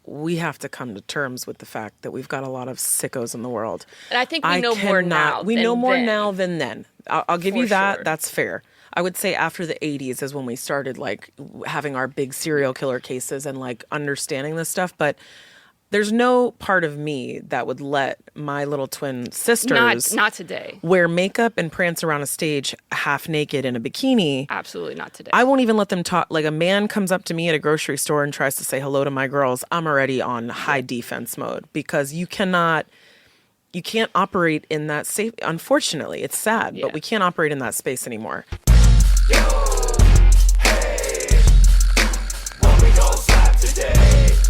we have to come to terms with the fact that we've got a lot of sickos in the world. And I think we know more now. We know more now than then. I'll give you that. Sure. That's fair. I would say after the 80s is when we started like having our big serial killer cases and like understanding this stuff. But there's no part of me that would let my little twin sisters not today wear makeup and prance around a stage half naked in a bikini. Absolutely not today. I won't even let them talk. Like a man comes up to me at a grocery store and tries to say hello to my girls. I'm already on high defense mode because you can't operate in that safe. Unfortunately, it's sad, but we can't operate in that space anymore. Yo, hey, what we gon' slap today?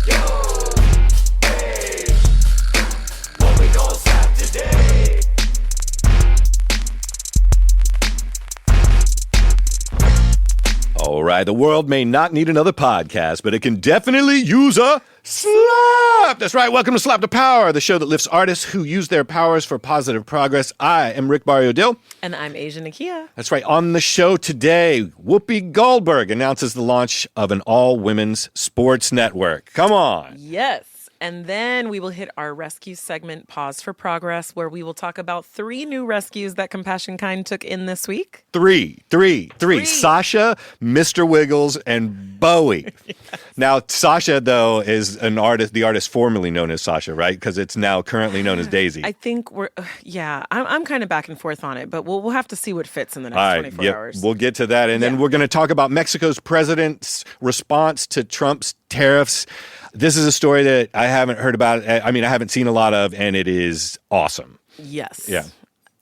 Yo, hey, what we gon' slap today? All right, the world may not need another podcast, but it can definitely use a slap. That's right. Welcome to Slap the Power, the show that lifts artists who use their powers for positive progress. I am Rick Barrio-Dill. And I'm Asian Nakia. That's right. On the show today, Whoopi Goldberg announces the launch of an all-women's sports network. Come on. Yes. And then we will hit our rescue segment, Pause for Progress, where we will talk about 3 new rescues that Compassion Kind took in this week. Three. Sasha, Mr. Wiggles, and Bowie. Yes. Now, Sasha, though, is the artist formerly known as Sasha, right? Because it's now currently known as Daisy. I think I'm kind of back and forth on it, but we'll have to see what fits in the next 24 hours. We'll get to that. And then we're going to talk about Mexico's president's response to Trump's tariffs. This is a story that I haven't heard about. I mean, I haven't seen a lot of, and it is awesome. Yes. Yeah.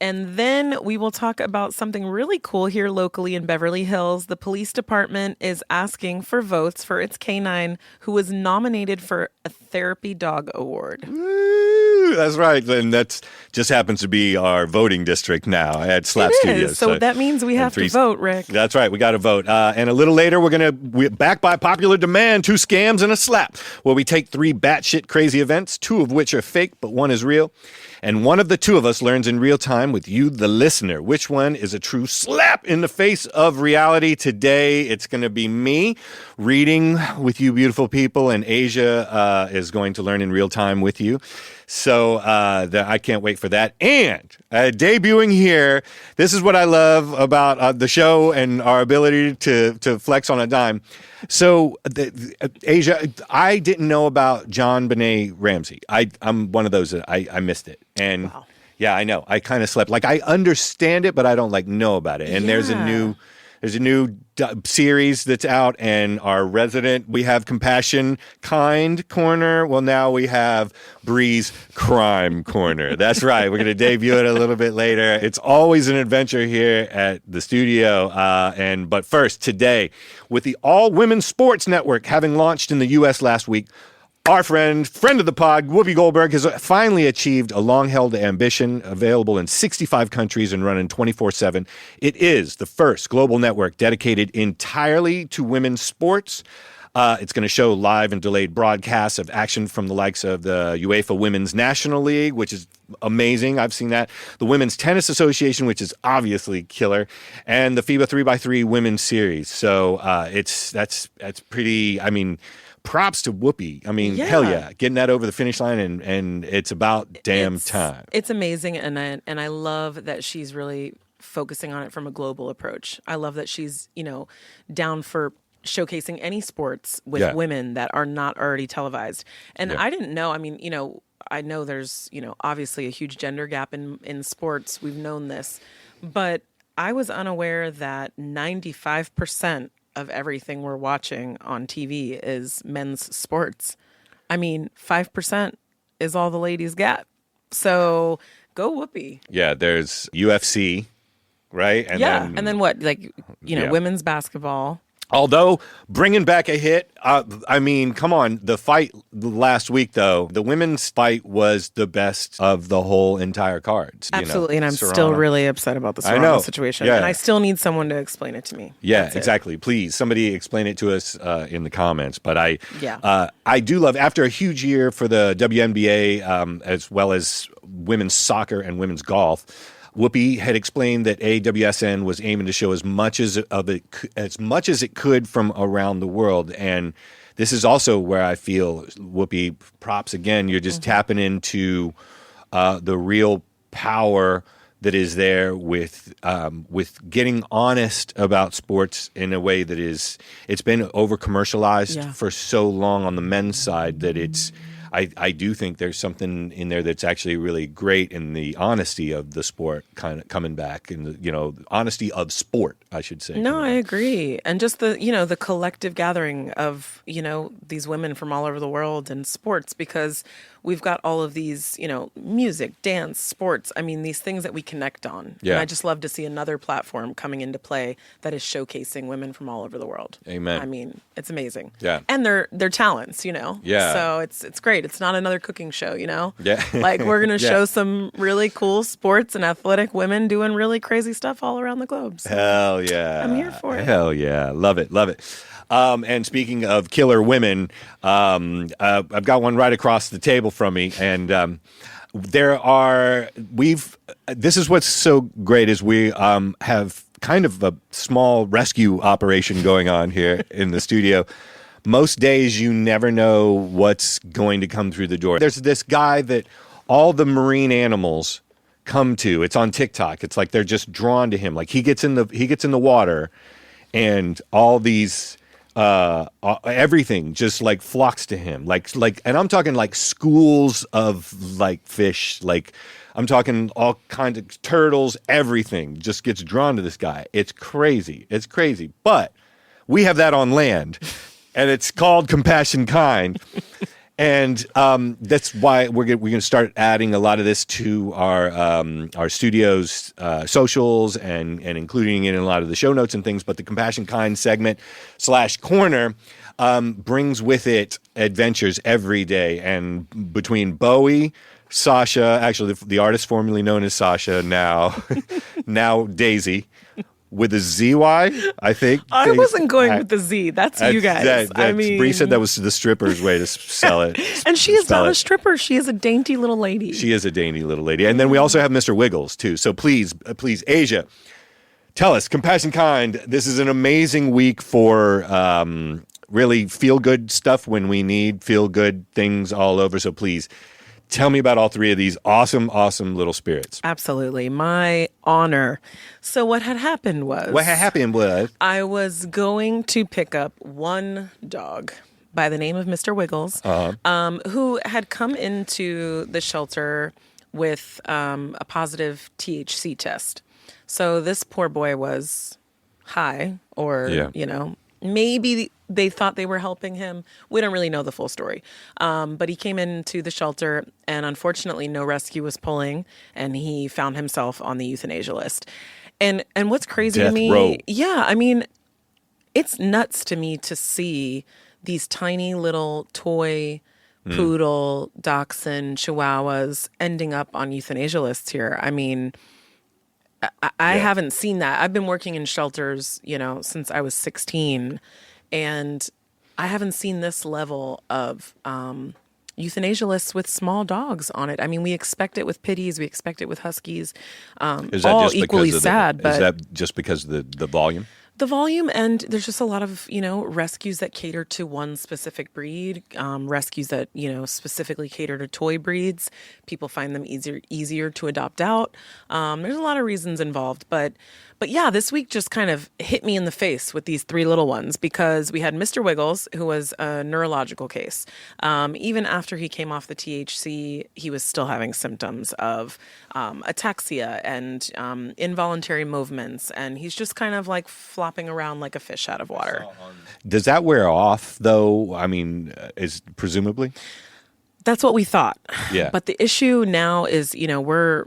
And then we will talk about something really cool here locally in Beverly Hills. The police department is asking for votes for its canine who was nominated for a therapy dog award. Woo, that's right. And that just happens to be our voting district now at Slap Studios. So that means we have to vote, Rick. That's right. We got to vote. And a little later, we're back by popular demand, 2 scams and a slap, where we take 3 batshit crazy events, 2 of which are fake, but 1 is real. And one of the 2 of us learns in real time with you, the listener, which one is a true slap in the face of reality. Today, it's going to be me reading with you beautiful people, and Asia is going to learn in real time with you. So I can't wait for that. And debuting here, this is what I love about the show and our ability to flex on a dime. So, Asia, I didn't know about JonBenét Ramsey. I'm one of those that I missed it. And wow. Yeah, I know. I kind of slept. Like, I understand it, but I don't know about it. And there's a new series that's out, and our resident, we have Compassion Kind Corner. Well, now we have Bree's Crime Corner. That's right. We're going to debut it a little bit later. It's always an adventure here at the studio. But first, today, with the All-Women Sports Network having launched in the U.S. last week, our friend of the pod, Whoopi Goldberg, has finally achieved a long-held ambition, available in 65 countries and running 24/7. It is the first global network dedicated entirely to women's sports. It's going to show live and delayed broadcasts of action from the likes of the UEFA Women's National League, which is amazing. I've seen that. The Women's Tennis Association, which is obviously killer, and the FIBA 3x3 Women's Series. So that's pretty. I mean, props to Whoopi. I mean, hell yeah, getting that over the finish line, and it's about damn time. It's amazing, and I love that she's really focusing on it from a global approach. I love that she's down for showcasing any sports with women that are not already televised. And I didn't know. I mean, I know there's obviously a huge gender gap in sports. We've known this, but I was unaware that 95% of everything we're watching on TV is men's sports. I mean, 5% is all the ladies get. So go Whoopi. Yeah, there's UFC, right? And then what? Like, women's basketball. Although, bringing back a hit, I mean, come on. The fight last week, though, the women's fight was the best of the whole entire card. Absolutely, and I'm still really upset about the Serrano situation. Yeah. And I still need someone to explain it to me. Yeah, exactly. Please, somebody explain it to us in the comments. But I do love, after a huge year for the WNBA, as well as women's soccer and women's golf, Whoopi had explained that AWSN was aiming to show as much as it could from around the world, and this is also where I feel, Whoopi, props again. You're just tapping into the real power that is there with getting honest about sports in a way that it's been over commercialized for so long on the men's side that I do think there's something in there that's actually really great in the honesty of the sport kind of coming back, and the honesty of sport, I should say. No, I agree. And just the collective gathering of, these women from all over the world in sports, because we've got all of these, music, dance, sports. I mean, these things that we connect on. Yeah. And I just love to see another platform coming into play that is showcasing women from all over the world. Amen. I mean, it's amazing. Yeah. And their talents, Yeah. So it's great. It's not another cooking show, Yeah. Like, we're going to Yeah. show some really cool sports and athletic women doing really crazy stuff all around the globe. So Hell yeah. I'm here for it. Hell yeah. Love it. Love it. And speaking of killer women, I've got one right across the table from me, and this is what's so great is we have kind of a small rescue operation going on here in the studio. Most days you never know what's going to come through the door. There's this guy that all the marine animals come to. It's on TikTok. It's like they're just drawn to him. Like he gets in the water, and all these everything just like flocks to him. Like, and I'm talking like schools of like fish. Like I'm talking all kinds of turtles. Everything just gets drawn to this guy. It's crazy. It's crazy. But we have that on land, and it's called Compassion Kind. And that's why we're going to start adding a lot of this to our studio's socials and including it in a lot of the show notes and things. But the Compassion Kind segment / corner brings with it adventures every day. And between Bowie, Sasha, actually the artist formerly known as Sasha, now Daisy, with a ZY, I think. I wasn't going with the Z. That's you guys. Bree said that was the stripper's way to sell it. And she is not a stripper. She is a dainty little lady. She is a dainty little lady. And then we also have Mr. Wiggles, too. So please, Asia, tell us, Compassion Kind, this is an amazing week for really feel-good stuff when we need feel-good things all over. So please, tell me about all three of these awesome, awesome little spirits. Absolutely. My honor. So what had happened was... I was going to pick up one dog by the name of Mr. Wiggles, who had come into the shelter with a positive THC test. So this poor boy was high, or, maybe they thought they were helping him. We don't really know the full story. But he came into the shelter, and unfortunately no rescue was pulling, and he found himself on the euthanasia list. And what's crazy Death to me, row. I mean, it's nuts to me to see these tiny little toy poodle, dachshund, chihuahuas ending up on euthanasia lists here. I mean, I haven't seen that. I've been working in shelters, since I was 16, and I haven't seen this level of euthanasia lists with small dogs on it. I mean, we expect it with pitties, we expect it with huskies, Is that all just equally because sad. Is But that just because of the volume? the volume, and there's just a lot of, rescues that cater to one specific breed, rescues that, specifically cater to toy breeds. People find them easier to adopt out. There's a lot of reasons involved, but yeah, this week just kind of hit me in the face with these three little ones, because we had Mr. Wiggles, who was a neurological case. Even after he came off the THC, he was still having symptoms of ataxia and involuntary movements, and he's just kind of like flopping around like a fish out of water. Does that wear off, though? I mean, is presumably? That's what we thought. Yeah. But the issue now is, we're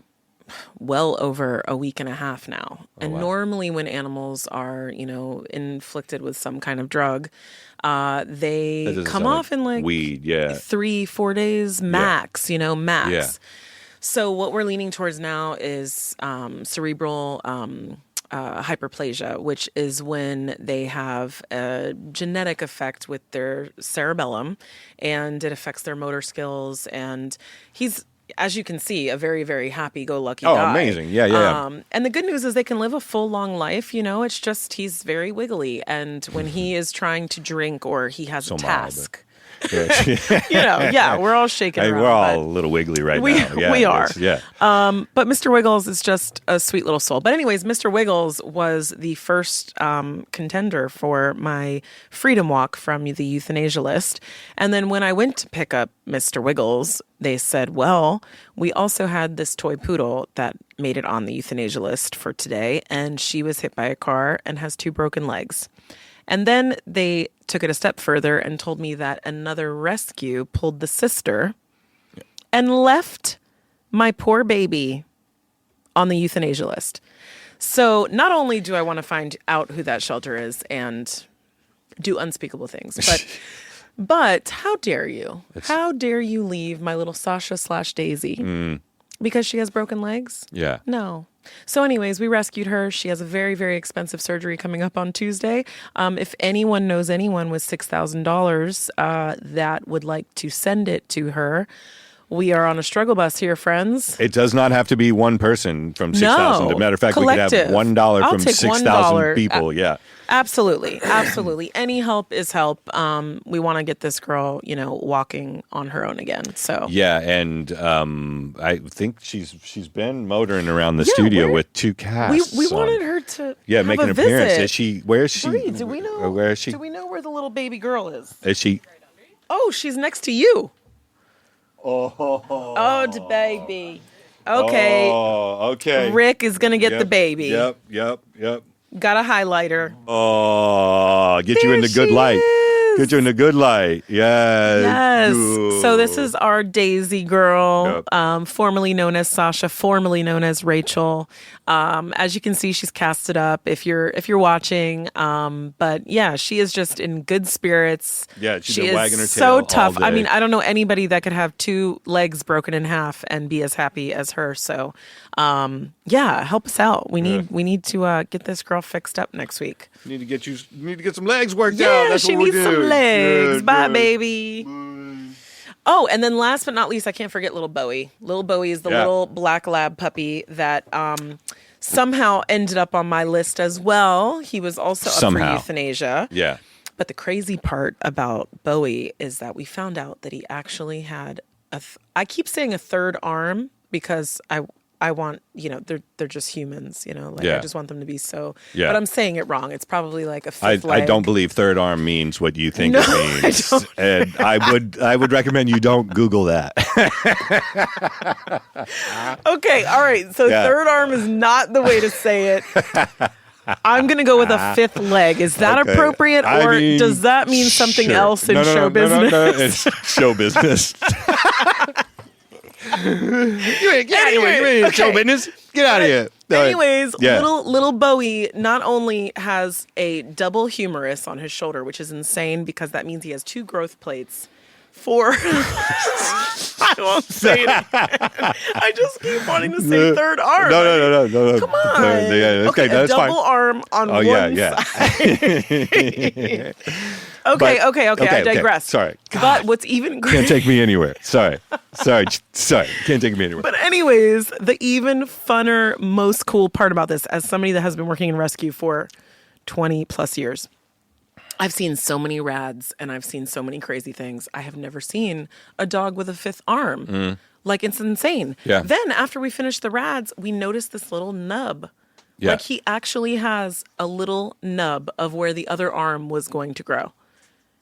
well over a week and a half now. And normally when animals are, inflicted with some kind of drug, they come off in like weed, 3-4 days max, max. Yeah. So what we're leaning towards now is cerebral hyperplasia, which is when they have a genetic effect with their cerebellum, and it affects their motor skills. And he's as you can see, a very, very happy-go-lucky Oh, guy. amazing. Yeah. And the good news is they can live a full, long life. It's just he's very wiggly. And when he is trying to drink or he has a mild, task, Yeah. we're all shaking Hey, around. we're all but a little wiggly right we, now. Yeah, we are. Yeah. But Mr. Wiggles is just a sweet little soul. But anyways, Mr. Wiggles was the first contender for my freedom walk from the euthanasia list. And then when I went to pick up Mr. Wiggles, they said, well, we also had this toy poodle that made it on the euthanasia list for today. And she was hit by a car and has 2 broken legs. And then they took it a step further and told me that another rescue pulled the sister and left my poor baby on the euthanasia list. So not only do I want to find out who that shelter is and do unspeakable things, but how dare you? How dare you leave my little Sasha/Daisy because she has broken legs? Yeah. No. So anyways, we rescued her. She has a very, very expensive surgery coming up on Tuesday. If anyone knows anyone with $6,000 that would like to send it to her, we are on a struggle bus here, friends. It does not have to be one person from 6,000. No. As a matter of fact, Collective. we could have $1 I'll from take 6,000 $1. people. Yeah. Absolutely. Absolutely. Any help is help. We want to get this girl, walking on her own again. So Yeah, and I think she's been motoring around the studio where- with 2 cats. we wanted her to have make an a appearance. visit. Where is she? Bree, do we know? Where is she? Do we know where the little baby girl is? Is she? Oh, she's next to you. Oh, the baby. Okay. Oh, okay. Rick is going to get the baby. Yep. Got a highlighter. Oh, get you in the There good she light. is. Get you in the good light. Yes. Yes. Good. So this is our Daisy girl, Yep. formerly known as Sasha, formerly known as Rachel. As you can see, she's casted up if you're watching. But yeah, she is just in good spirits. Yeah, she's she been is wagging her so tail all tough. I day. mean, I don't know anybody that could have 2 legs broken in half and be as happy as her. So, yeah, help us out. We need to get this girl fixed up next week. Need to get some legs worked out. Yeah, That's she what we needs some do. legs. Yeah, Bye, yeah. baby. Oh, and then last but not least, I can't forget little Bowie. Little Bowie is the Yeah. little black lab puppy that somehow ended up on my list as well. He was also up for euthanasia. Yeah. But the crazy part about Bowie is that we found out that he actually had I keep saying a third arm because I want, they're just humans, Yeah. I just want them to be so, Yeah. but I'm saying it wrong. It's probably like a fifth I leg. don't believe third arm means what you think No, it I means. don't. And I would recommend you don't Google that. Okay, all right. So Yeah. third arm is not the way to say it. I'm going to go with a fifth leg. Is that Okay. appropriate, I or mean, does that mean something sure. else in No, show business? No, it's show business. You ain't Anyway, show okay. business. Get out of here. Anyways, Yeah. little Bowie not only has a double humerus on his shoulder, which is insane because that means he has 2 growth plates. I won't say it again. I just keep wanting to say third arm. No. Come on. Yeah, okay, a that's double fine. arm on one yeah. side. But- Okay. I digress. Sorry. But what's even Can't great. take me anywhere. Sorry. Can't take me anywhere. But anyways, the even funner, most cool part about this, as somebody that has been working in rescue for 20 plus years, I've seen so many rads and I've seen so many crazy things. I have never seen a dog with a 5th arm. Like, it's insane. Yeah. Then after we finished the rads, we noticed this little nub. Yeah. Like, he actually has a little nub of where the other arm was going to grow.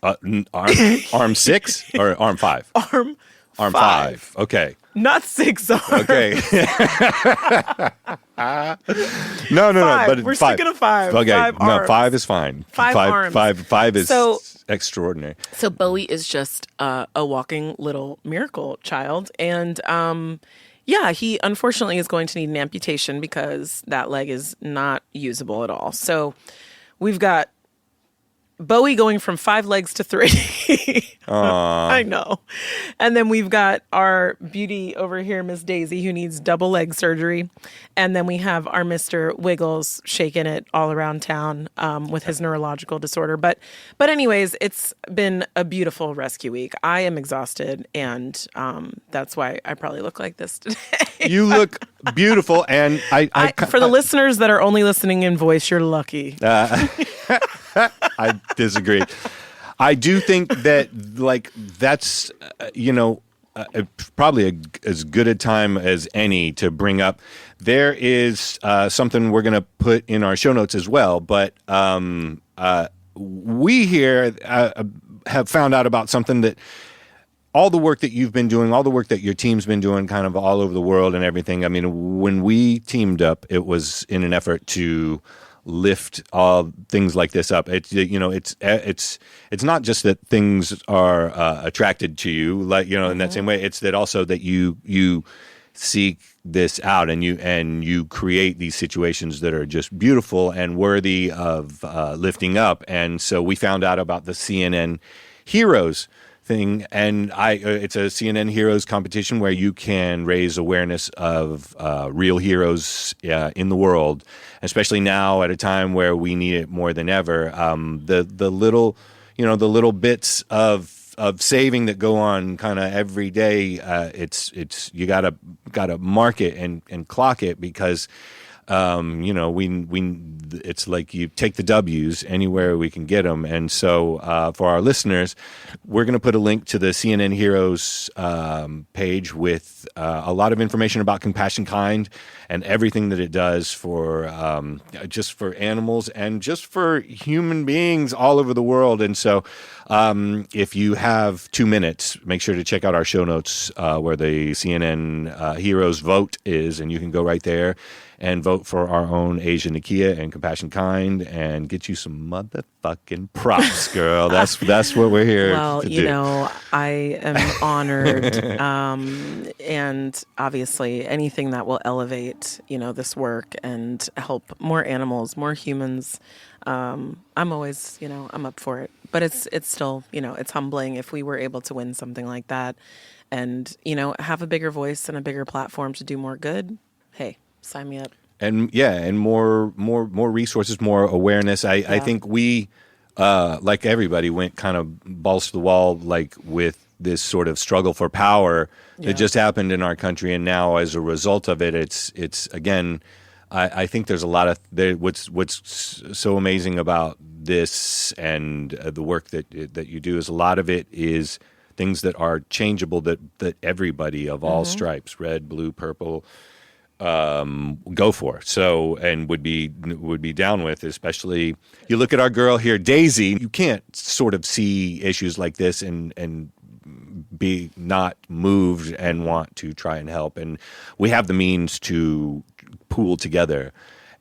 Arm 6 or arm 5? Arm 5. Okay. Not 6 arms. Okay. No. Five. But We're 5. sticking to 5. Okay. 5 No, arms. 5 is fine. 5 arms. Five is So- extraordinary. So Bowie is just a walking little miracle child. And yeah, he unfortunately is going to need an amputation because that leg is not usable at all. So we've got Bowie going from 5 legs to 3. I know. And then we've got our beauty over here, Miss Daisy, who needs double leg surgery. And then we have our Mr. Wiggles shaking it all around town with his neurological disorder. But anyways, it's been a beautiful rescue week. I am exhausted, and that's why I probably look like this today. You look beautiful, and for the listeners that are only listening in voice, you're lucky. I disagree. I do think that, like, that's, probably as good a time as any to bring up. There is something we're going to put in our show notes as well, but we here have found out about something that all the work that you've been doing, all the work that your team's been doing kind of all over the world and everything. I mean, when we teamed up, it was in an effort to lift things like this up. It's not just that things are attracted to you, like, in that same way. It's that also that you seek this out and you create these situations that are just beautiful and worthy of lifting up. And so we found out about the CNN Heroes thing, and it's a CNN Heroes competition where you can raise awareness of real heroes in the world, especially now at a time where we need it more than ever. The little bits of saving that go on kind of every day. It's you gotta mark it and clock it, because it's like you take the W's anywhere we can get them. And so for our listeners, we're going to put a link to the CNN Heroes page with a lot of information about Compassion Kind and everything that it does for just for animals and just for human beings all over the world. And so if you have 2 minutes, make sure to check out our show notes where the CNN Heroes vote is, and you can go right there and vote for our own Asian Nakia and Compassion Kind and get you some motherfucking props, girl. That's what we're here to do. I am honored. And obviously anything that will elevate, this work and help more animals, more humans. I'm always, I'm up for it. But it's still, it's humbling if we were able to win something like that and, have a bigger voice and a bigger platform to do more good. Hey, sign me up. And more resources, more awareness. I think we, like everybody, went kind of balls to the wall, like with this sort of struggle for power that just happened in our country, and now as a result of it, it's again. I think there's a lot of what's so amazing about this and the work that you do is a lot of it is things that are changeable that everybody of all stripes, red, blue, purple, go for. So, and would be down with, especially you look at our girl here, Daisy, you can't sort of see issues like this and be not moved and want to try and help. And we have the means to pool together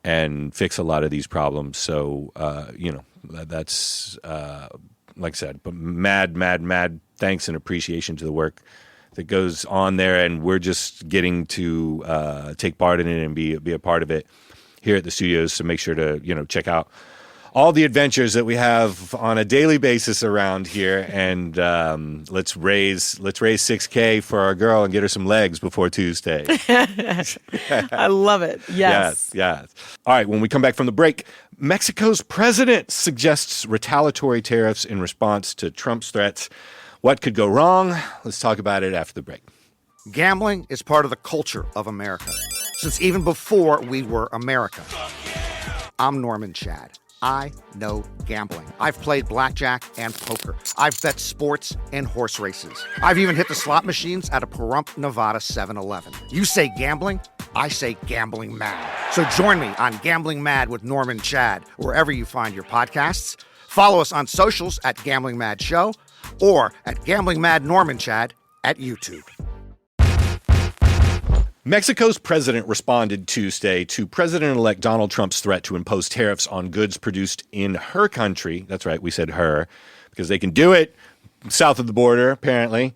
and fix a lot of these problems. So, that's, like I said, but mad thanks and appreciation to the work that goes on there, and we're just getting to take part in it and be a part of it here at the studios. So make sure to check out all the adventures that we have on a daily basis around here, and let's raise $6,000 for our girl and get her some legs before Tuesday. I love it. Yes. All right, when we come back from the break, Mexico's president suggests retaliatory tariffs in response to Trump's threats. What could go wrong? Let's talk about it after the break. Gambling is part of the culture of America, since even before we were America. I'm Norman Chad. I know gambling. I've played blackjack and poker. I've bet sports and horse races. I've even hit the slot machines at a Pahrump, Nevada 7-Eleven. You say gambling, I say gambling mad. So join me on Gambling Mad with Norman Chad, wherever you find your podcasts. Follow us on socials at Gambling Mad Show or at Gambling Mad Norman Chad at YouTube. Mexico's president responded Tuesday to President-elect Donald Trump's threat to impose tariffs on goods produced in her country. That's right, we said her, because they can do it south of the border, apparently,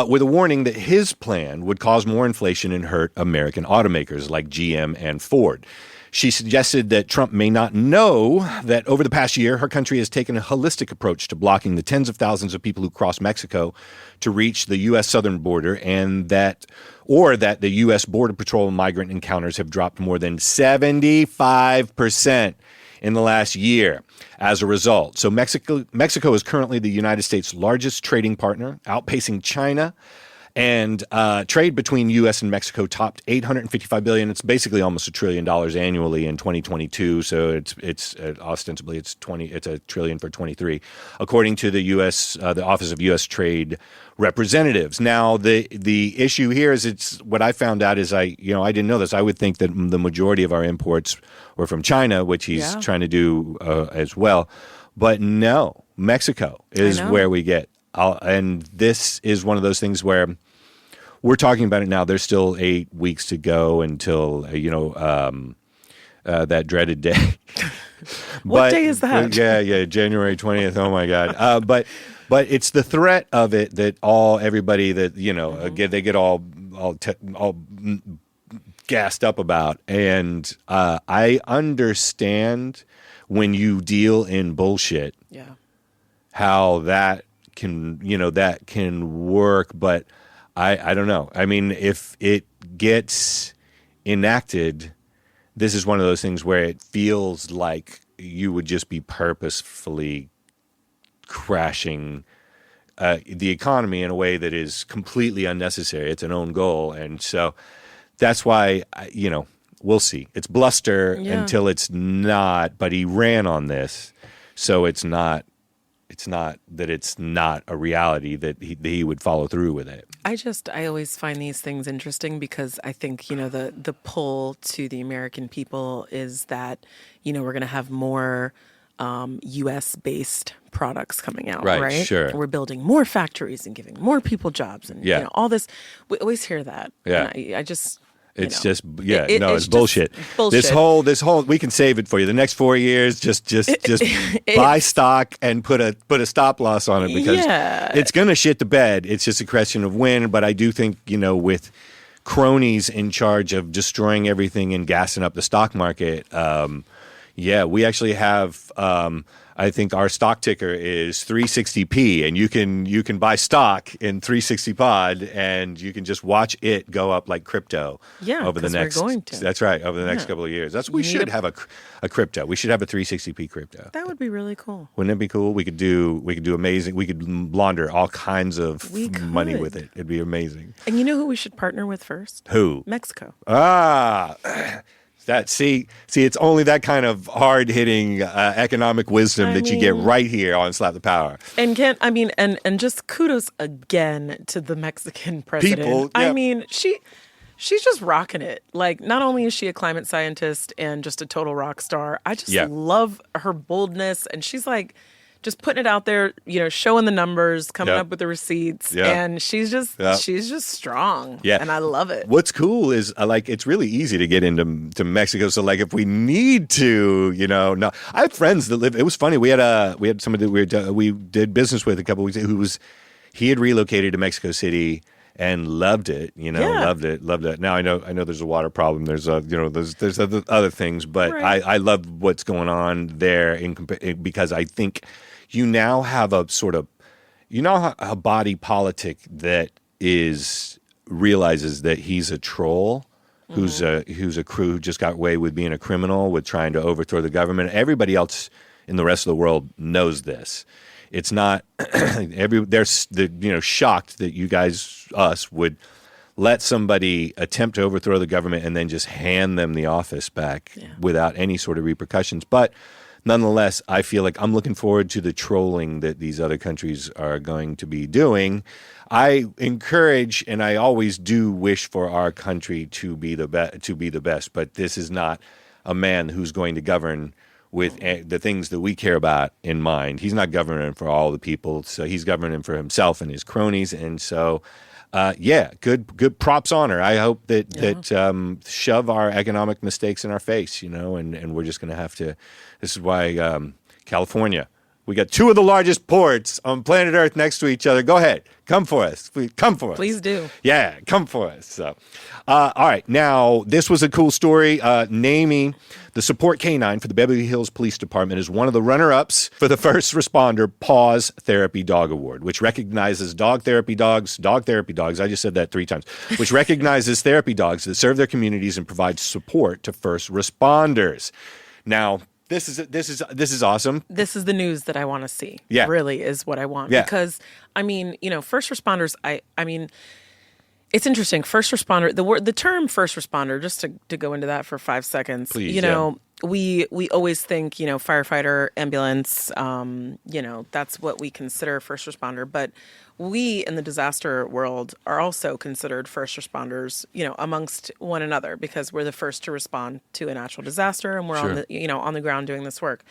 with a warning that his plan would cause more inflation and hurt American automakers like GM and Ford. She suggested that Trump may not know that over the past year, her country has taken a holistic approach to blocking the tens of thousands of people who cross Mexico to reach the U.S. southern border, and that the U.S. Border Patrol migrant encounters have dropped more than 75% in the last year as a result. So Mexico is currently the United States' largest trading partner, outpacing China. And trade between U.S. and Mexico topped $855 billion. It's basically almost $1 trillion annually in 2022. So it's ostensibly it's $1 trillion for 23, according to the U.S. The Office of U.S. Trade Representatives. Now the issue here is it's what I found out is I didn't know this. I would think that the majority of our imports were from China, which he's trying to do as well. But no, Mexico is where we get. And this is one of those things where we're talking about it now. There's still 8 weeks to go until, that dreaded day. What day is that? Yeah, January 20th. Oh, my God. But it's the threat of it that everybody that, they get all gassed up about. And I understand when you deal in bullshit, how that can work, but I don't know. I mean, if it gets enacted, this is one of those things where it feels like you would just be purposefully crashing the economy in a way that is completely unnecessary. It's an own goal. And so that's why, we'll see. It's bluster until it's not, but he ran on this, so it's not that it's not a reality that he would follow through with it. I always find these things interesting because I think, the pull to the American people is that, we're going to have more U.S.-based products coming out, right? Sure. We're building more factories and giving more people jobs and all this. We always hear that. Yeah. And I just... It's it's bullshit. Bullshit. This whole, we can save it for you. The next 4 years, just buy stock and put a stop loss on it because it's going to shit the bed. It's just a question of when. But I do think, with cronies in charge of destroying everything and gassing up the stock market, we actually have. I think our stock ticker is 360p, and you can buy stock in 360 pod, and you can just watch it go up like crypto over the next. We're going to. That's right, over the next couple of years. We should have a crypto. We should have a 360p crypto. That would be really cool. Wouldn't it be cool? We could do amazing. We could launder all kinds of money with it. It'd be amazing. And you know who we should partner with first? Who? Mexico. It's only that kind of hard-hitting economic wisdom that you get right here on Slap the Power. And and just kudos again to the Mexican president. People, I mean, she's just rocking it. Like, not only is she a climate scientist and just a total rock star, I just love her boldness, and she's like just putting it out there, showing the numbers, coming up with the receipts, and she's just strong. Yeah, and I love it. What's cool is it's really easy to get into Mexico. So if we need to, no, I have friends that live. It was funny. We had somebody that we did business with a couple of weeks. He had relocated to Mexico City and loved it. Loved it. Now I know there's a water problem. There's there's other things, but I love what's going on there because I think you now have a sort of a body politic that realizes that he's a troll. Who's a crew who just got away with being a criminal, with trying to overthrow the government. Everybody else in the rest of the world knows this. It's not they're shocked that us would let somebody attempt to overthrow the government and then just hand them the office back without any sort of repercussions. But nonetheless, I feel like I'm looking forward to the trolling that these other countries are going to be doing. I encourage, and I always do wish for our country to be the best. But this is not a man who's going to govern with the things that we care about in mind. He's not governing for all the people, so he's governing for himself and his cronies. And so, good props on her. I hope that shove our economic mistakes in our face, and we're just going to have to. This is why California. We got two of the largest ports on planet Earth next to each other. Go ahead. Come for us. Come for us. Please do. Yeah, come for us. So, all right. Now, this was a cool story. Naming the support canine for the Beverly Hills Police Department is one of the runner-ups for the First Responder Paws Therapy Dog Award, which recognizes dog therapy dogs, I just said that 3 times, which recognizes therapy dogs that serve their communities and provide support to first responders. Now, this is awesome. This is the news that I want to see. Yeah. Really is what I want. Yeah. Because, I mean, first responders, I mean, it's interesting. First responder, the term first responder, just to go into that for 5 seconds. Please, we always think, firefighter, ambulance, that's what we consider first responder. But we in the disaster world are also considered first responders, amongst one another, because we're the first to respond to a natural disaster, and we're on the ground doing this work.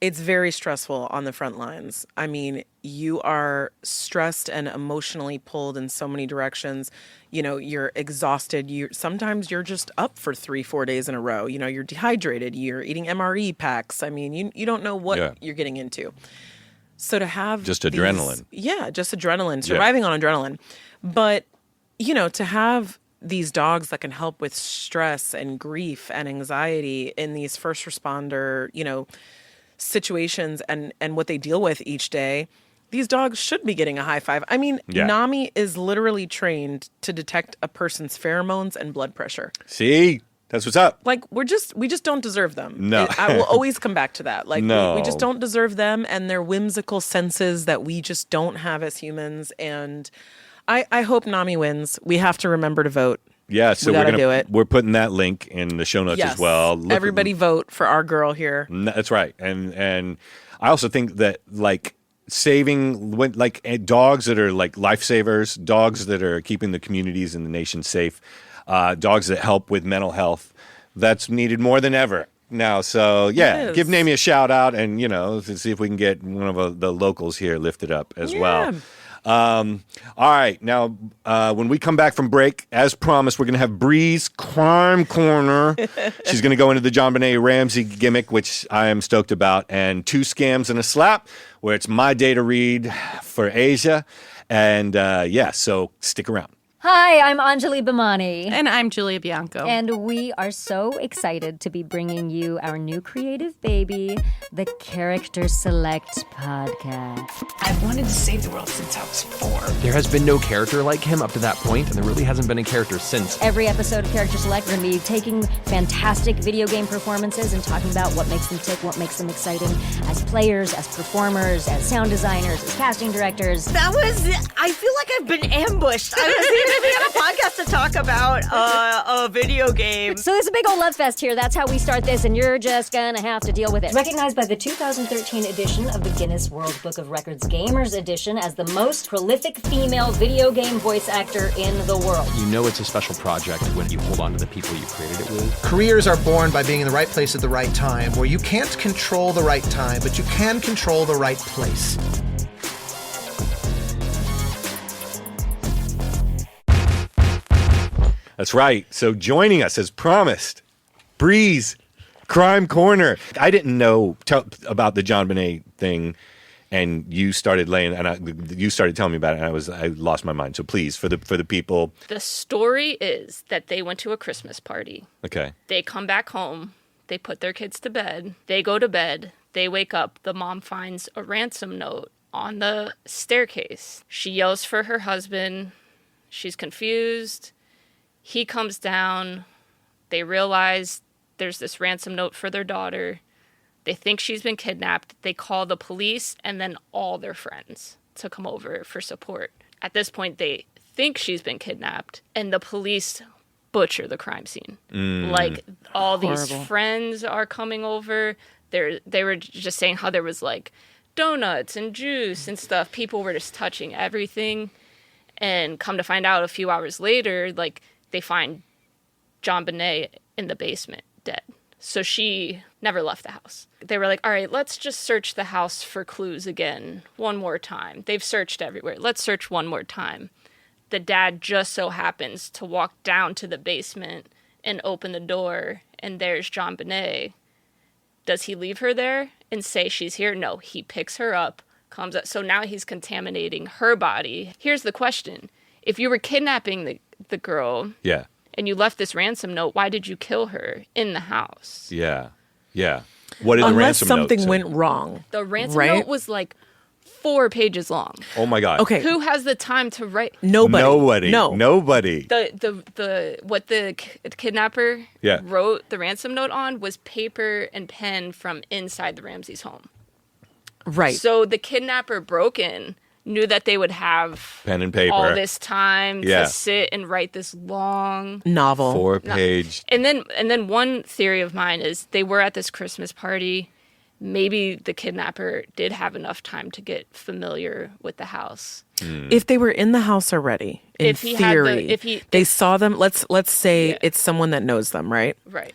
It's very stressful on the front lines. I mean, you are stressed and emotionally pulled in so many directions. You're exhausted. Sometimes you're just up for 3-4 days in a row. You're dehydrated. You're eating MRE packs. I mean, you don't know what you're getting into. So to have just adrenaline. Just adrenaline, surviving on adrenaline. But, to have these dogs that can help with stress and grief and anxiety in these first responder, situations and what they deal with each day, these dogs should be getting a high five. I mean, Nami is literally trained to detect a person's pheromones and blood pressure. See? That's what's up. Like, we just don't deserve them. No. I will always come back to that. Like, no. we just don't deserve them and their whimsical senses that we just don't have as humans. And I hope Nami wins. We have to remember to vote. Yeah, so we're gonna do it. We're putting that link in the show notes as well. Everybody vote for our girl here. That's right. And I also think that saving dogs that are lifesavers, dogs that are keeping the communities and the nation safe, dogs that help with mental health, that's needed more than ever now. So give Nami a shout out, and see if we can get one of the locals here lifted up as well. All right. Now, when we come back from break, as promised, we're going to have Bree's Crime Corner. She's going to go into the JonBenét Ramsey gimmick, which I am stoked about, and 2 scams and a slap, where it's my day to read for Asia. And so stick around. Hi, I'm Anjali Bhimani. And I'm Julia Bianco. And we are so excited to be bringing you our new creative baby, the Character Select podcast. I've wanted to save the world since I was 4. There has been no character like him up to that point, and there really hasn't been a character since. Every episode of Character Select, we're going to be taking fantastic video game performances and talking about what makes them tick, what makes them exciting as players, as performers, as sound designers, as casting directors. I feel like I've been ambushed. I was here to be on a podcast to talk about a video game. So there's a big old love fest here. That's how we start this, and you're just gonna have to deal with it. Recognized by the 2013 edition of the Guinness World Book of Records Gamers Edition as the most prolific female video game voice actor in the world. You know it's a special project when you hold on to the people you created it with. Careers are born by being in the right place at the right time, where you can't control the right time, but you can control the right place. That's right. So joining us as promised, Bree's Crime Corner. I didn't know about the JonBenét thing, and you started you started telling me about it, and I lost my mind. So please, for the people. The story is that they went to a Christmas party. Okay. They come back home. They put their kids to bed. They go to bed. They wake up. The mom finds a ransom note on the staircase. She yells for her husband. She's confused. He comes down. They realize there's this ransom note for their daughter. They think she's been kidnapped. They call the police and then all their friends to come over for support. At this point, they think she's been kidnapped, and the police butcher the crime scene. Like, all these friends are coming over. They were just saying how there was, donuts and juice and stuff. People were just touching everything. And come to find out a few hours later, they find JonBenét in the basement, dead. So she never left the house. They were like, all right, let's just search the house for clues again one more time. They've searched everywhere. Let's search one more time. The dad just so happens to walk down to the basement and open the door, and there's JonBenét. Does he leave her there and say she's here. No, he picks her up, comes up. So now he's contaminating her body. Here's the question. If you were kidnapping the girl Yeah. and you left this ransom note, why did you kill her in the house? Yeah. Yeah. What did the Unless ransom note something say? went wrong. The ransom right? note was like 4 pages long. Oh my God. Okay. Who has the time to write? Nobody. Nobody. The what the kidnapper Yeah. wrote the ransom note on was paper and pen from inside the Ramsey's home. Right. So the kidnapper broke in, knew that they would have Pen and paper. all this time Yeah. to sit and write this long Novel. 4-page. And then one theory of mine is they were at this Christmas party. Maybe the kidnapper did have enough time to get familiar with the house. If they were in the house already, in If he had theory, they saw them. Let's say it's someone that knows them, right? Right.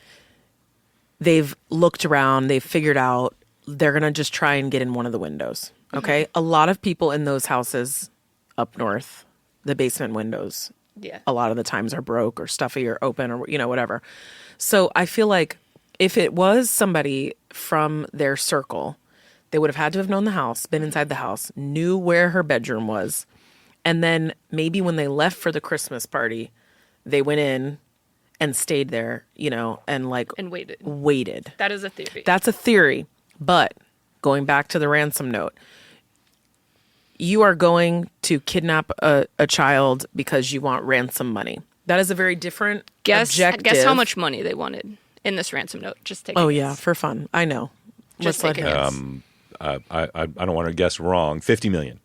They've looked around. They've figured out they're gonna just try and get in one of the windows. Okay, a lot of people in those houses up north, the basement windows, a lot of the times are broke or stuffy or open or whatever. So I feel like if it was somebody from their circle, they would have had to have known the house, been inside the house, knew where her bedroom was, and then maybe when they left for the Christmas party, they went in and stayed there, and waited. That is a theory. That's a theory. But going back to the ransom note, you are going to kidnap a child because you want ransom money. That is a very different objective. Guess how much money they wanted in this ransom note. Just take. Oh yeah, for fun. I know. Just Let's take let a him. guess. I don't want to guess wrong. $50 million.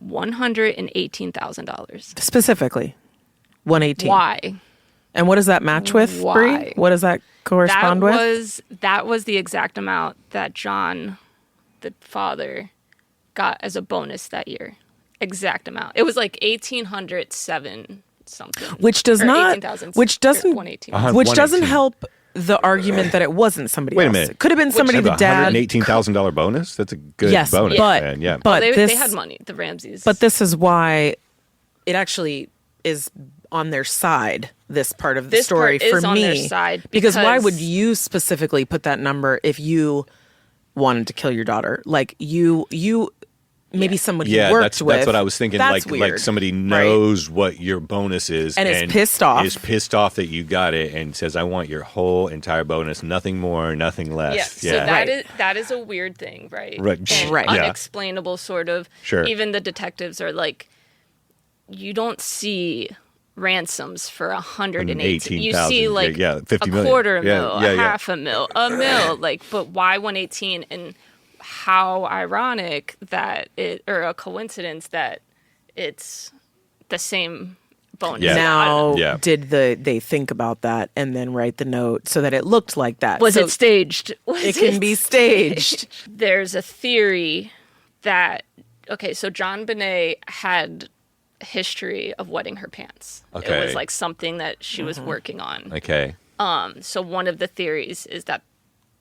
$118,000. Specifically, 118. Why? And what does that match with, Why? Bree? What does that correspond with? That was the exact amount that John, the father, got as a bonus that year. Exact amount. It was like 1,807 something. Which does Or not. 18,000, Which doesn't. 118. Which doesn't 118. help the argument that it wasn't somebody Wait a else. minute. It could have been somebody the dad. $118,000 bonus? That's a good Yes, bonus. but- man. Yeah. but they this- had money, the Ramseys. But this is why it actually is on their side, this part of the This story part for is on me. their side because why because- would you specifically put that number if you wanted to kill your daughter? Like you maybe somebody you worked that's with. what I was thinking. That's Like weird, somebody right? knows what your bonus is And is pissed off. Is pissed off that you got it and says, "I want your whole entire bonus, nothing more, nothing less." Yeah, so that is a weird thing, right? Right. And Right. Yeah. unexplainable sort of. Sure. Even the detectives are like, you don't see ransoms for 118. You see 18,000. like Yeah, 50 a million. quarter Yeah, mil, yeah, a yeah. half a mil, a mil. Like, but why 118? And how ironic that or a coincidence that it's the same bonus. Yeah. Now, Yeah. did they think about that and then write the note so that it looked like that? Was So it staged? It can be staged. There's a theory that so JonBenét had a history of wetting her pants. Okay. It was like something that she was working on. Okay. So one of the theories is that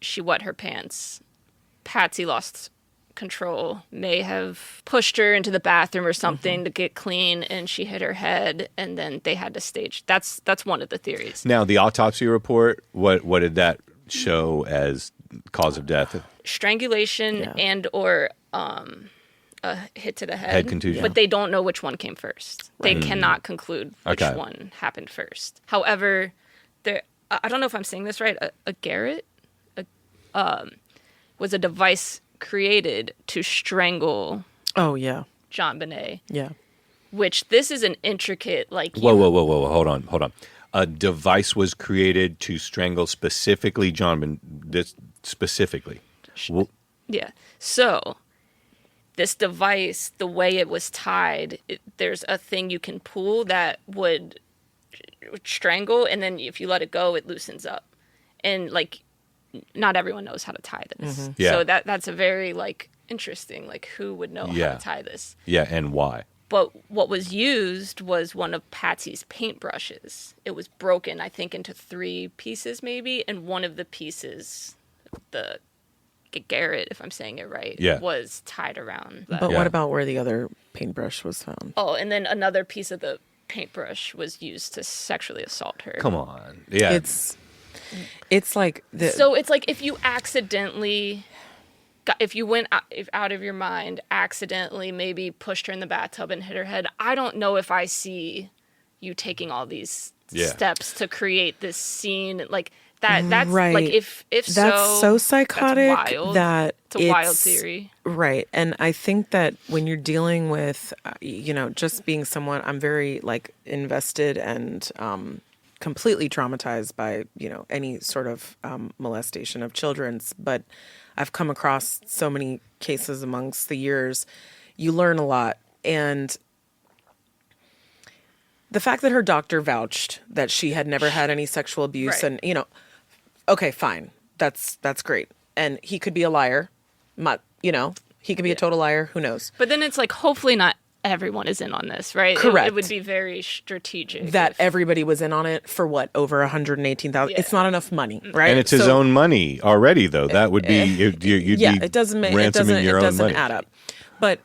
she wet her pants. Patsy lost control, may have pushed her into the bathroom or something to get clean, and she hit her head, and then they had to stage. That's one of the theories. Now, the autopsy report, what did that show as cause of death? Strangulation and or a hit to the head. Head contusion. But they don't know which one came first. They cannot conclude which Okay. one happened first. However, I don't know if I'm saying this right. A garrote was a device created to strangle Oh yeah, JonBenét, yeah. which this is an intricate Whoa. Hold on. A device was created to strangle specifically JonBenét. Specifically. Yeah. So this device, the way it was tied, there's a thing you can pull that would strangle, and then if you let it go, it loosens up. And not everyone knows how to tie this. Mm-hmm. Yeah. So that's a very interesting. Who would know how to tie this? Yeah, and why? But what was used was one of Patsy's paintbrushes. It was broken, I think, into 3 pieces maybe, and one of the pieces, the garrote, if I'm saying it right, was tied around that. But what about where the other paintbrush was found? Oh, and then another piece of the paintbrush was used to sexually assault her. Come on. Yeah. It's like So it's like if you accidentally if you went out of your mind, accidentally maybe pushed her in the bathtub and hit her head, I don't know if I see you taking all these steps to create this scene like that. That's right. like if that's so psychotic that's wild. that it's a wild theory. Right. And I think that when you're dealing with, just being someone, I'm very like invested and completely traumatized by, any sort of molestation of children's. But I've come across so many cases amongst the years. You learn a lot. And the fact that her doctor vouched that she had never had any sexual abuse and, okay, fine. That's great. And he could be a liar. He could be a total liar. Who knows? But then it's like, hopefully not everyone is in on this, right? Correct. It would be very strategic. That everybody was in on it for what? Over 118,000? Yeah. It's not enough money, right? And it's his own money already, though. That would be, you'd be it doesn't money. add up. But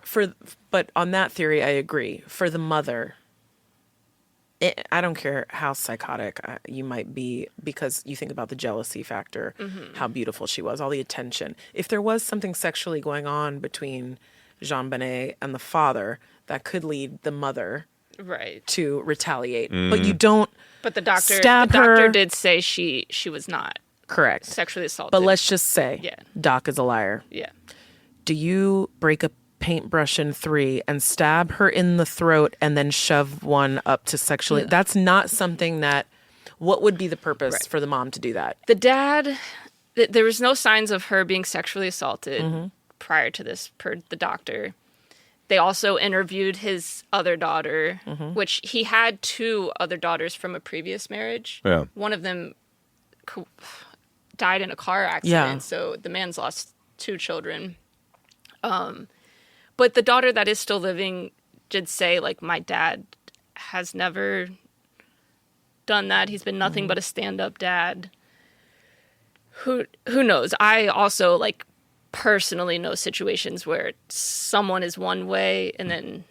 on that theory, I agree. For the mother, I don't care how psychotic you might be because you think about the jealousy factor, how beautiful she was, all the attention. If there was something sexually going on between JonBenét and the father, that could lead the mother to retaliate. But you don't. But the doctor, stab her. Doctor did say she was not correct sexually assaulted. But let's just say, Doc is a liar. Yeah. Do you break a paintbrush in 3 and stab her in the throat and then shove one up to sexually? No. That's not something that. What would be the purpose for the mom to do that? The dad, there was no signs of her being sexually assaulted prior to this, per the doctor. They also interviewed his other daughter, which he had 2 other daughters from a previous marriage. Yeah. One of them died in a car accident, so the man's lost 2 children. But the daughter that is still living did say, like, my dad has never done that. He's been nothing but a stand-up dad. Who knows? I also, like, personally know situations where someone is one way and then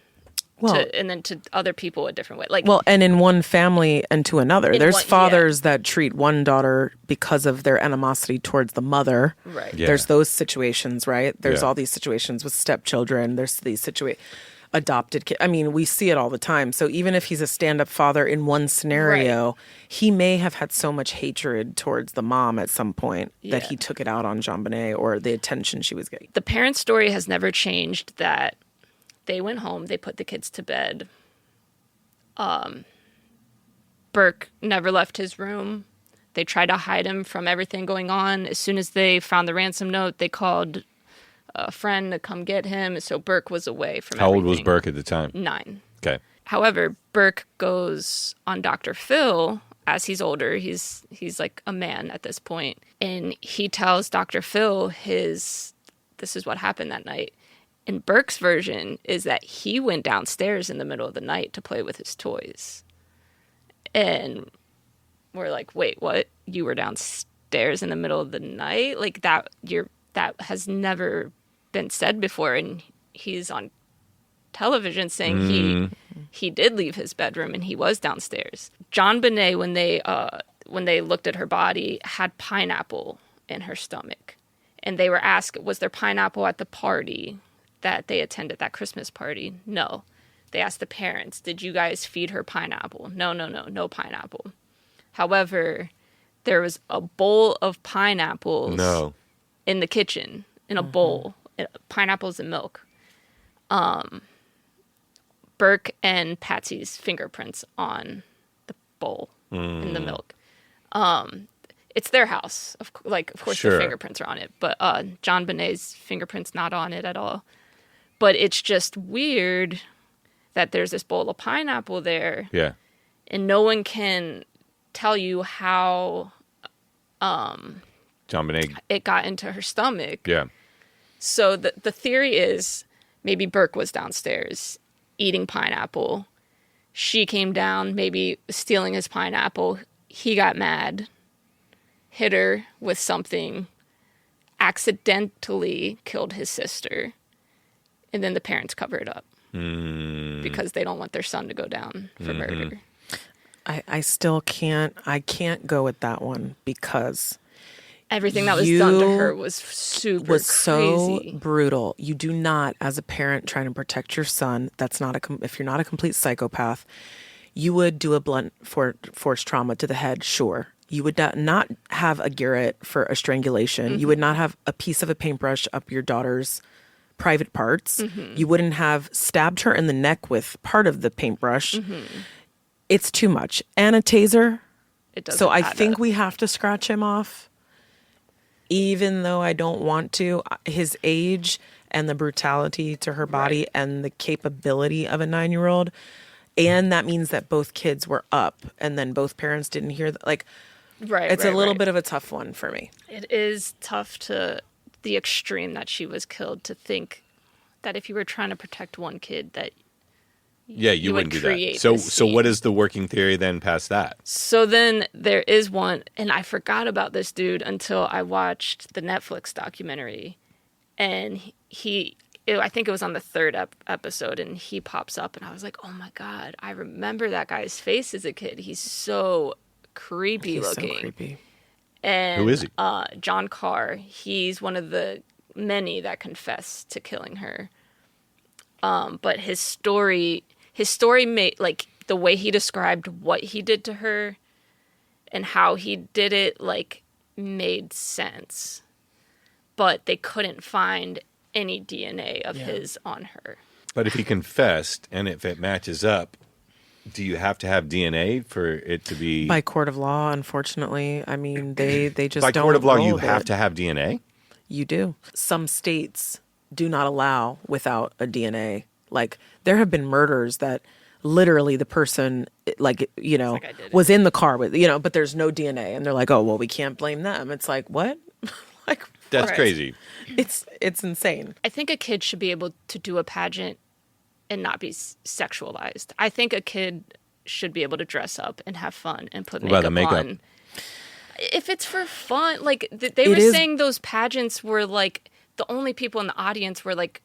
to other people a different way. Like, and in one family and to another. There's fathers that treat one daughter because of their animosity towards the mother. Right. Yeah. There's those situations, right? There's all these situations with stepchildren. There's these adopted kids. I mean, we see it all the time. So even if he's a stand-up father in one scenario, he may have had so much hatred towards the mom at some point that he took it out on JonBenét or the attention she was getting. The parent's story has never changed that they went home, they put the kids to bed. Burke never left his room. They tried to hide him from everything going on. As soon as they found the ransom note, they called a friend to come get him. So Burke was away from How everything. old was Burke at the time? 9. Okay. However, Burke goes on Dr. Phil as he's older. He's like a man at this point. And he tells Dr. Phil this is what happened that night. And Burke's version is that he went downstairs in the middle of the night to play with his toys. And we're like, wait, what? You were downstairs in the middle of the night? Like that has never been said before. And he's on television saying he did leave his bedroom and he was downstairs. JonBenét, when they looked at her body, had pineapple in her stomach. And they were asked, was there pineapple at the party that they attended, that Christmas party? No. They asked the parents, did you guys feed her pineapple? No pineapple. However, there was a bowl of pineapples in the kitchen, in a bowl, pineapples and milk. Burke and Patsy's fingerprints on the bowl in the milk. It's their house. Of course, their fingerprints are on it. But JonBenét's fingerprints not on it at all. But it's just weird that there's this bowl of pineapple there. Yeah. And no one can tell you how JonBenét, it got into her stomach. Yeah. So the theory is maybe Burke was downstairs eating pineapple. She came down, maybe stealing his pineapple. He got mad, hit her with something, accidentally killed his sister, and then the parents cover it up because they don't want their son to go down for murder. I still can't go with that one because Everything that was done to her was super was so crazy. brutal. You do not, as a parent trying to protect your son, that's not if you're not a complete psychopath, you would do a blunt force trauma to the head, sure. You would not have a garrote for a strangulation. Mm-hmm. You would not have a piece of a paintbrush up your daughter's private parts. Mm-hmm. You wouldn't have stabbed her in the neck with part of the paintbrush. Mm-hmm. It's too much. And a taser. It doesn't So I add think up. we have to scratch him off. Even though I don't want to, his age and the brutality to her body and the capability of a 9-year-old, and that means that both kids were up and then both parents didn't hear it's a little bit of a tough one for me. It is tough to the extreme that she was killed, to think that if you were trying to protect one kid that you wouldn't do that. create So this so what scene. is the working theory then past that? So then there is one, and I forgot about this dude until I watched the Netflix documentary, and I think it was on the third episode, and he pops up, and I was like, oh my God, I remember that guy's face as a kid. He's so creepy looking. So creepy. And, Who is he? John Carr. He's one of the many that confessed to killing her. But his story made, like, the way he described what he did to her and how he did it, like, made sense. But they couldn't find any DNA of his on her. But if he confessed and if it matches up, do you have to have DNA for it to be... By court of law, unfortunately. I mean, they just By don't court of law, roll you with have it. to have DNA? You do. Some states do not allow without a DNA. Like, there have been murders that literally the person, was in the car with, but there's no DNA. And they're like, oh, well, we can't blame them. It's like, what? Like, That's what? crazy. It's insane. I think a kid should be able to do a pageant and not be sexualized. I think a kid should be able to dress up and have fun and put What about the makeup makeup? on. If it's for fun, like they were saying those pageants were like the only people in the audience were like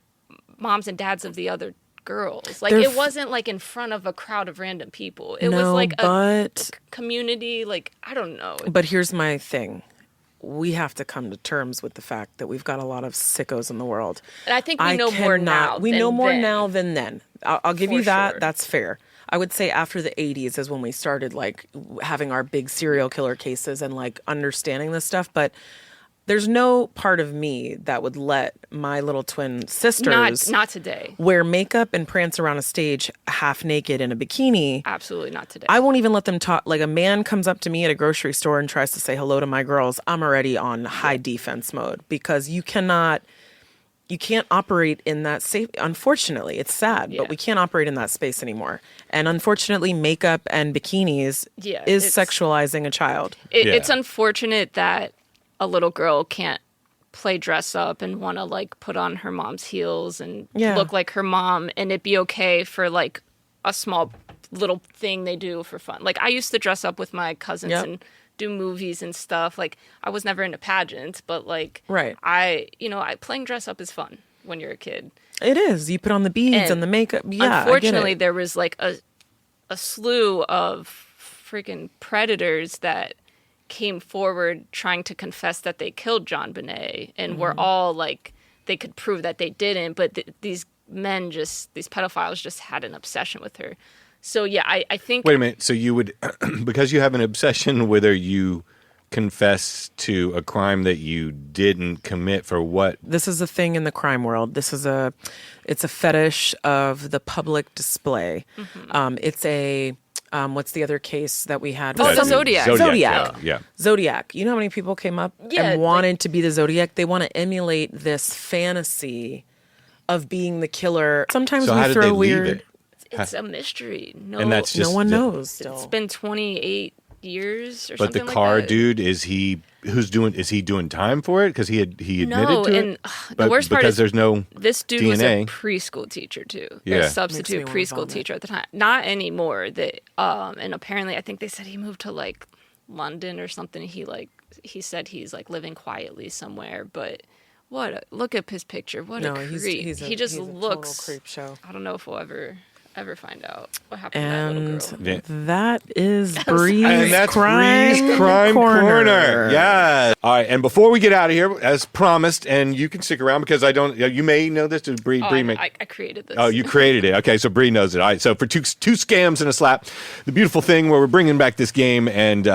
moms and dads of the other girls. Like it wasn't like in front of a crowd of random people. It was like a community, like, I don't know. But here's my thing. We have to come to terms with the fact that we've got a lot of sickos in the world. And I think we know more now. We know more now than then. I'll give you that. Sure. That's fair. I would say after the 80s is when we started like having our big serial killer cases and like understanding this stuff. But there's no part of me that would let my little twin sisters not today. Wear makeup and prance around a stage half naked in a bikini. Absolutely not today. I won't even let them talk. Like, a man comes up to me at a grocery store and tries to say hello to my girls, I'm already on high defense mode, because you can't operate in that safe. Unfortunately, it's sad, but we can't operate in that space anymore. And unfortunately, makeup and bikinis is sexualizing a child. It's unfortunate that a little girl can't play dress up and want to like put on her mom's heels and look like her mom, and it be okay for like a small little thing they do for fun. Like, I used to dress up with my cousins and do movies and stuff. Like, I was never into pageants, but like, playing dress up is fun when you're a kid. It is. You put on the beads and the makeup. Yeah, unfortunately, there was like a slew of freaking predators that came forward trying to confess that they killed JonBenét, and were all like, they could prove that they didn't, but these pedophiles just had an obsession with her. So yeah, I think... Wait a minute. So you would, because you have an obsession, whether you confess to a crime that you didn't commit for what? This is a thing in the crime world. It's a fetish of the public display. It's a... what's the other case that we had? Oh, the Zodiac. Zodiac. You know how many people came up and wanted to be the Zodiac? They want to emulate this fantasy of being the killer. Sometimes so we how did throw they weird... leave it? It's a mystery. And that's just no one knows. Still. It's been 28 years or but something the car like that. dude, is he doing time for it? Because he admitted No, to and it? the worst part because is there's no this dude DNA. was a preschool teacher too. Yeah. A substitute preschool teacher at the time. Not anymore. And apparently I think they said he moved to like London or something. He said he's like living quietly somewhere, but look at his picture. What a creep. He just looks total creep show. I don't know if we'll ever ever find out what happened to that little girl. And that is Bree's And that's Crime, Bree's Crime Corner. Yeah. All right. And before we get out of here, as promised, and you can stick around because you may know this. Bree I created this. Oh, you created it. Okay, so Bree knows it. All right, so for two scams and a slap, the beautiful thing where we're bringing back this game, and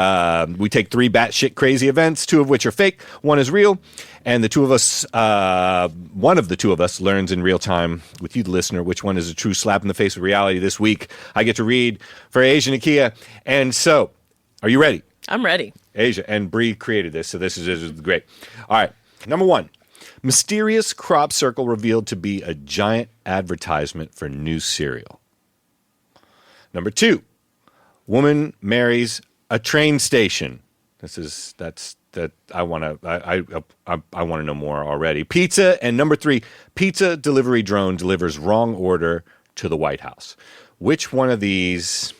we take 3 batshit crazy events, 2 of which are fake, 1 is real, and one of the two of us learns in real time with you, the listener, which one is a true slap in the face of reality. This week, I get to read for Asian Nakia, and so, are you ready? I'm ready. Asia, and Bree created this, so this is great. All right, number 1. Mysterious crop circle revealed to be a giant advertisement for new cereal. Number 2, woman marries a train station. I want to know more already. Pizza, and number 3, pizza delivery drone delivers wrong order to the White House. Which one of these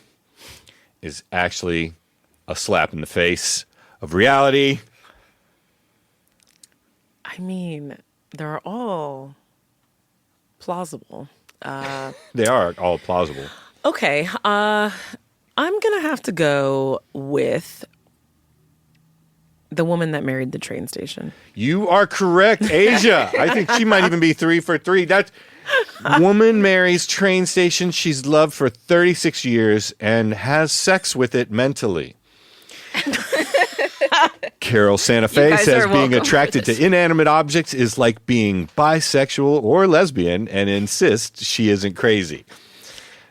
is actually a slap in the face of reality? I mean, they're all plausible. They are all plausible. Okay, I'm gonna have to go with the woman that married the train station. You are correct, Asia. I think she might even be 3 for 3. That woman marries train station she's loved for 36 years and has sex with it mentally. Carol Santa Fe says being attracted to inanimate objects is like being bisexual or lesbian and insists she isn't crazy.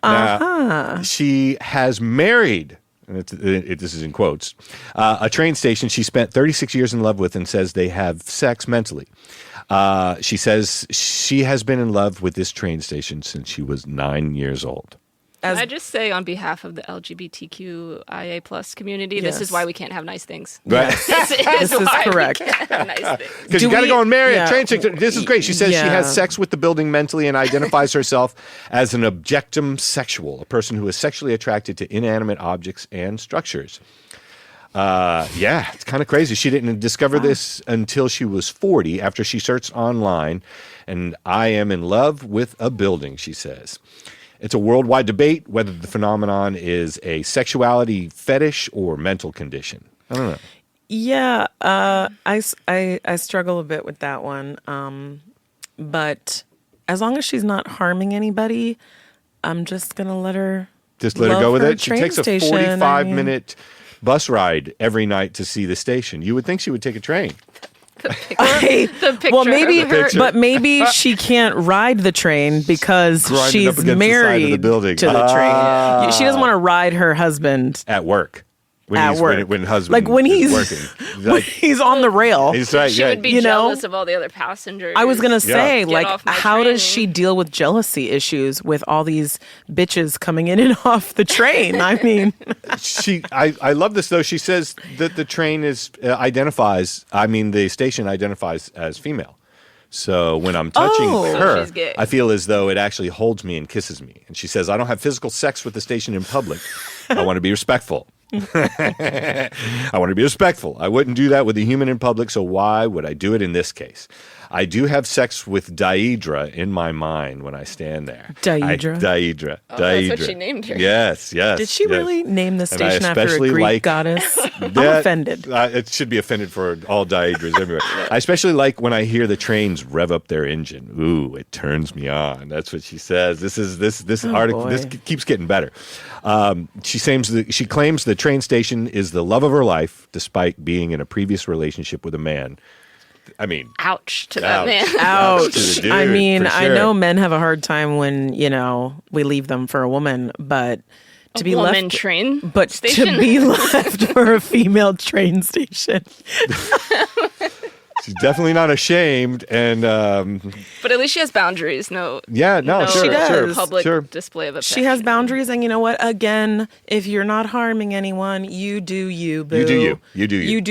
Now, she has married, and this is in quotes, a train station she spent 36 years in love with and says they have sex mentally. She says she has been in love with this train station since she was 9 years old. Can I just say on behalf of the LGBTQIA plus community, this is why we can't have nice things. Right. This is correct. Because you got to go and marry a train station. This is great. She says she has sex with the building mentally and identifies herself as an objectum sexual, a person who is sexually attracted to inanimate objects and structures. It's kind of crazy. She didn't discover this until she was 40 after she searched online, and I am in love with a building, she says. It's a worldwide debate whether the phenomenon is a sexuality fetish or mental condition. I don't know. Yeah, I struggle a bit with that one. But as long as she's not harming anybody, I'm just going to let her go with it. She takes a station. 45-minute bus ride every night to see the station. You would think she would take a train. Maybe she can't ride the train because she's married to the train. She doesn't want to ride her husband at work. When husband like when he's working, when he's on the rail. He's right. She would be jealous of all the other passengers. I was gonna say, how does she deal with jealousy issues with all these bitches coming in and off the train? I mean, I love this though. She says that the train the station identifies as female. So when I'm touching her, I feel as though it actually holds me and kisses me. And she says, I don't have physical sex with the station in public. I want to be respectful. I want to be respectful. I wouldn't do that with a human in public, so why would I do it in this case? I do have sex with Daedra in my mind when I stand there. Daedra? That's what she named her. Yes. Did she really name the station after a Greek goddess? I'm offended. It should be offended for all Daedras everywhere. I especially like when I hear the trains rev up their engine. Ooh, it turns me on. That's what she says. This article. Boy. This keeps getting better. She claims the train station is the love of her life, despite being in a previous relationship with a man. I mean, ouch to that man. Ouch. To the dude, I mean, for sure. I know men have a hard time when, we leave them for a woman, but to be left train but station? To be left for a female train station. She's definitely not ashamed, and but at least she has boundaries. Sure, she does. Public display of affection. She has boundaries, and you know what? Again, if you're not harming anyone, you do you, boo. You do you.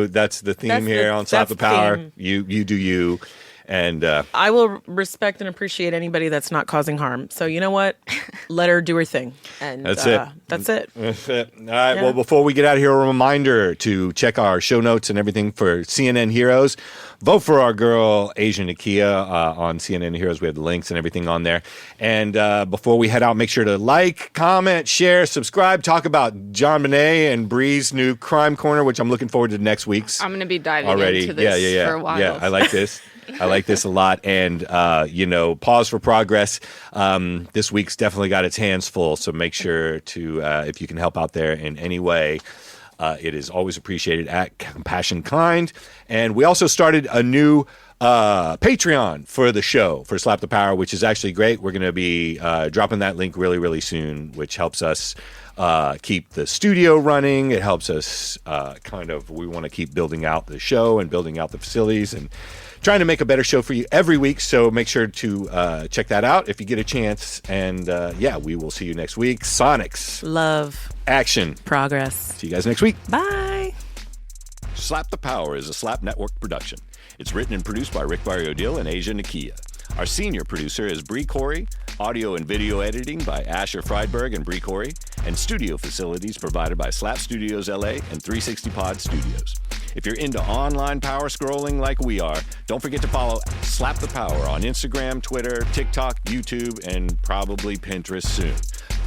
That's the theme here on Slap the Power. You do you, And I will respect and appreciate anybody that's not causing harm. So you know what? Let her do her thing. And that's it. That's it. That's it. All right. Yeah. Well, before we get out of here, a reminder to check our show notes and everything for CNN Heroes. Vote for our girl, Asian Nakia, on CNN Heroes. We have the links and everything on there. And before we head out, make sure to like, comment, share, subscribe, talk about JonBenét and Bree's new Crime Corner, which I'm looking forward to next week's. I'm going to be diving already into this for a while. Yeah, I like this. I like this a lot. And, pause for progress. This week's definitely got its hands full. So make sure to, if you can help out there in any way, it is always appreciated at Compassion Kind. And we also started a new Patreon for the show, for Slap the Power, which is actually great. We're going to be dropping that link really, really soon, which helps us keep the studio running. It helps us we want to keep building out the show and building out the facilities and trying to make a better show for you every week. So make sure to check that out if you get a chance. And we will see you next week. Sonics. Love. Action. Progress. See you guys next week. Bye. Slap the Power is a Slap Network production. It's written and produced by Rick Barriodil and Asian Nakia. Our senior producer is Bree Corey, audio and video editing by Asher Friedberg and Bree Corey, and studio facilities provided by Slap Studios LA and 360 Pod Studios. If you're into online power scrolling like we are, don't forget to follow Slap the Power on Instagram, Twitter, TikTok, YouTube, and probably Pinterest soon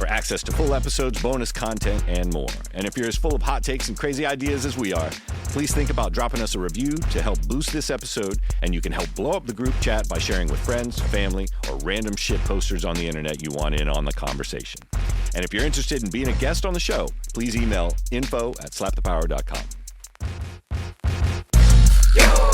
for access to full episodes, bonus content, and more. And if you're as full of hot takes and crazy ideas as we are, please think about dropping us a review to help boost this episode, and you can help blow up the group chat by sharing with friends, family, or random shit posters on the internet you want in on the conversation. And if you're interested in being a guest on the show, please email info@slapthepower.com. Yo!